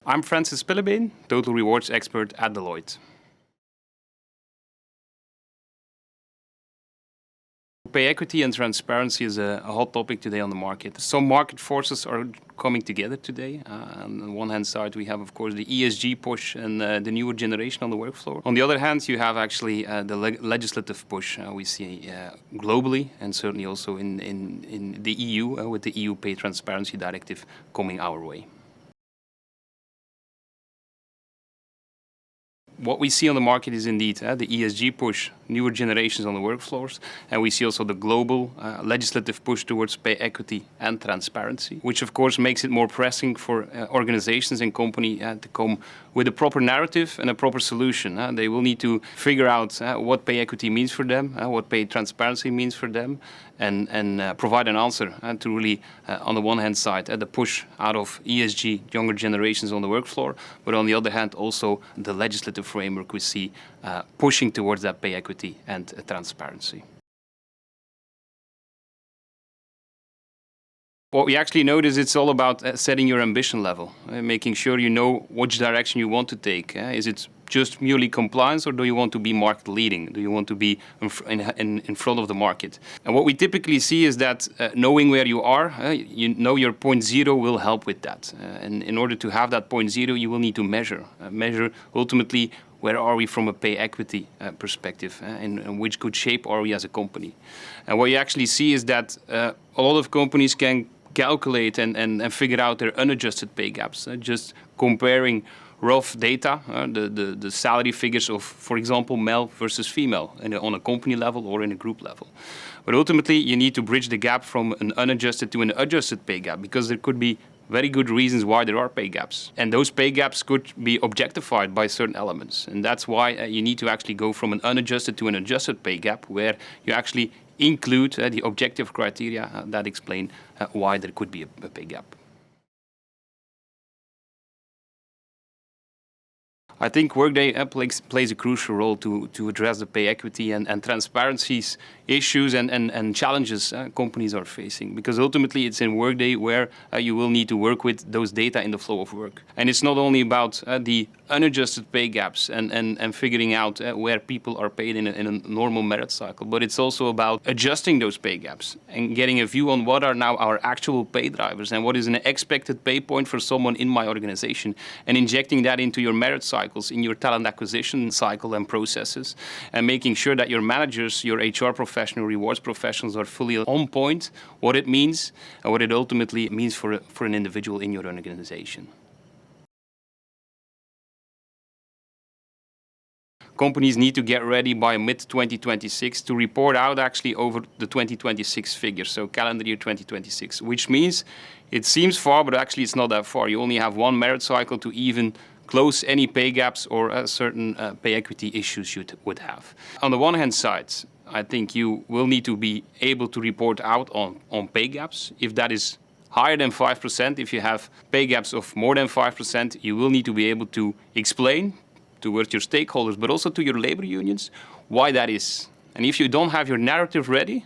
I'm Francis Pillebeen, Total Rewards Expert at Deloitte. Pay equity and transparency is a hot topic today on the market. Some market forces are coming together today. On the one hand side, we have, of course, the ESG push and the newer generation on the work floor. On the other hand, you have actually the legislative push we see globally and certainly also in the EU with the EU Pay Transparency Directive coming our way. What we see on the market is indeed the ESG push, newer generations on the work floors, and we see also the global legislative push towards pay equity and transparency, which of course makes it more pressing for organizations and companies to come with a proper narrative and a proper solution. They will need to figure out what pay equity means for them, what pay transparency means for them, and provide an answer to really, on the one hand side, the push out of ESG, younger generations on the work floor, but on the other hand also the legislative framework we see pushing towards that pay equity and transparency. What we actually notice, it's all about setting your ambition level, making sure you know which direction you want to take. Is it just merely compliance, or do you want to be market leading? Do you want to be in front of the market? And what we typically see is that knowing where you are, you know your point zero will help with that. And in order to have that point zero, you will need to measure ultimately where are we from a pay equity perspective, and in which good shape are we as a company. And what you actually see is that a lot of companies can calculate and figure out their unadjusted pay gaps, just comparing rough data, the salary figures of, for example, male versus female on a company level or in a group level. But ultimately, you need to bridge the gap from an unadjusted to an adjusted pay gap, because there could be very good reasons why there are pay gaps. And those pay gaps could be objectified by certain elements. And that's why you need to actually go from an unadjusted to an adjusted pay gap, where you actually include the objective criteria that explain why there could be a pay gap. I think Workday plays a crucial role to address the pay equity and transparency issues and challenges companies are facing, because ultimately it's in Workday where you will need to work with those data in the flow of work. And it's not only about the unadjusted pay gaps and figuring out where people are paid in a normal merit cycle, but it's also about adjusting those pay gaps and getting a view on what are now our actual pay drivers and what is an expected pay point for someone in my organization, and injecting that into your merit cycle, in your talent acquisition cycle and processes, and making sure that your managers, your HR professional, rewards professionals are fully on point, what it means and what it ultimately means for an individual in your organization. Companies need to get ready by mid-2026 to report out actually over the 2026 figures, so calendar year 2026, which means it seems far, but actually it's not that far. You only have one merit cycle to even close any pay gaps or certain pay equity issues you would have. On the one hand side, I think you will need to be able to report out on pay gaps. If that is higher than 5%, if you have pay gaps of more than 5%, you will need to be able to explain towards your stakeholders, but also to your labor unions, why that is. And if you don't have your narrative ready,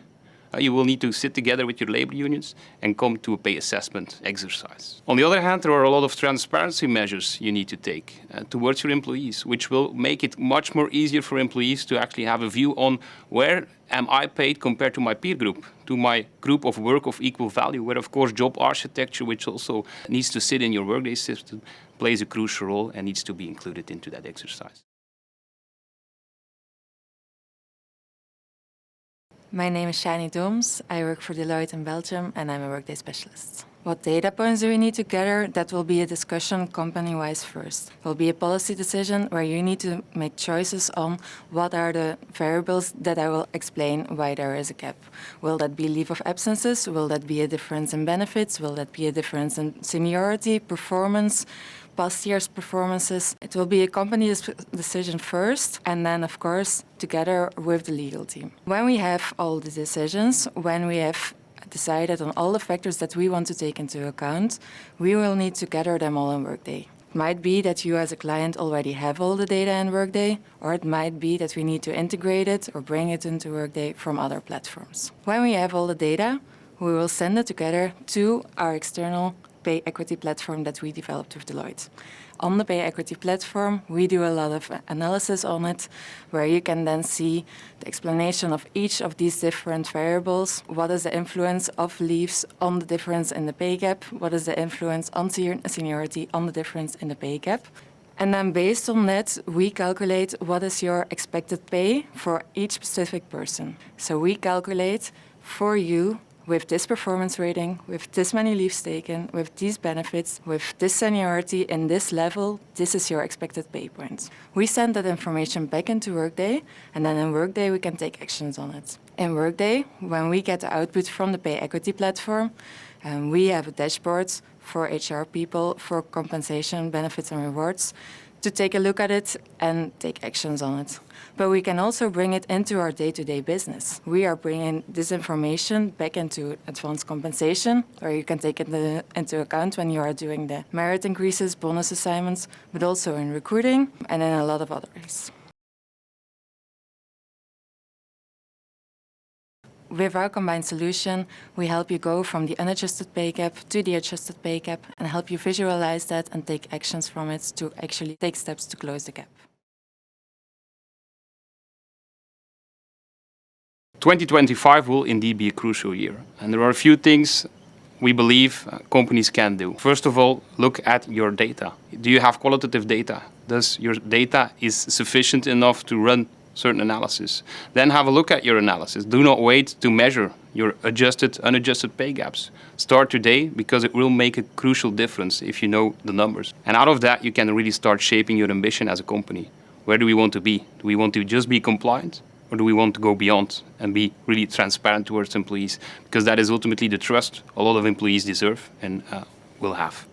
you will need to sit together with your labor unions and come to a pay assessment exercise. On the other hand, there are a lot of transparency measures you need to take towards your employees, which will make it much more easier for employees to actually have a view on where am I paid compared to my peer group, to my group of work of equal value, where of course job architecture, which also needs to sit in your Workday system, plays a crucial role and needs to be included into that exercise. My name is Shani Doms. I work for Deloitte in Belgium and I'm a Workday specialist. What data points do we need to gather? That will be a discussion company-wise first. It will be a policy decision where you need to make choices on what are the variables that I will explain why there is a gap. Will that be leave of absences? Will that be a difference in benefits? Will that be a difference in seniority, performance, past year's performances? It will be a company decision first, and then, of course, together with the legal team. When we have all the decisions, when we have decided on all the factors that we want to take into account, we will need to gather them all in Workday. It might be that you as a client already have all the data in Workday, or it might be that we need to integrate it or bring it into Workday from other platforms. When we have all the data, we will send it together to our external pay equity platform that we developed with Deloitte. On the pay equity platform, we do a lot of analysis on it, where you can then see the explanation of each of these different variables. What is the influence of leaves on the difference in the pay gap? What is the influence on seniority on the difference in the pay gap? And then based on that, we calculate what is your expected pay for each specific person. So we calculate for you, with this performance rating, with this many leaves taken, with these benefits, with this seniority in this level, this is your expected pay point. We send that information back into Workday, and then in Workday we can take actions on it. In Workday, when we get the output from the pay equity platform, we have a dashboard for HR people for compensation, benefits and rewards to take a look at it and take actions on it. But we can also bring it into our day-to-day business. We are bringing this information back into advanced compensation, where you can take it into account when you are doing the merit increases, bonus assignments, but also in recruiting and in a lot of others. With our combined solution, we help you go from the unadjusted pay gap to the adjusted pay gap and help you visualize that and take actions from it to actually take steps to close the gap. 2025 will indeed be a crucial year, and there are a few things we believe companies can do. First of all, look at your data. Do you have qualitative data? Does your data is sufficient enough to run certain analysis? Then have a look at your analysis. Do not wait to measure your adjusted, unadjusted pay gaps. Start today, because it will make a crucial difference if you know the numbers. And out of that, you can really start shaping your ambition as a company. Where do we want to be? Do we want to just be compliant? Or do we want to go beyond and be really transparent towards employees? Because that is ultimately the trust a lot of employees deserve and will have.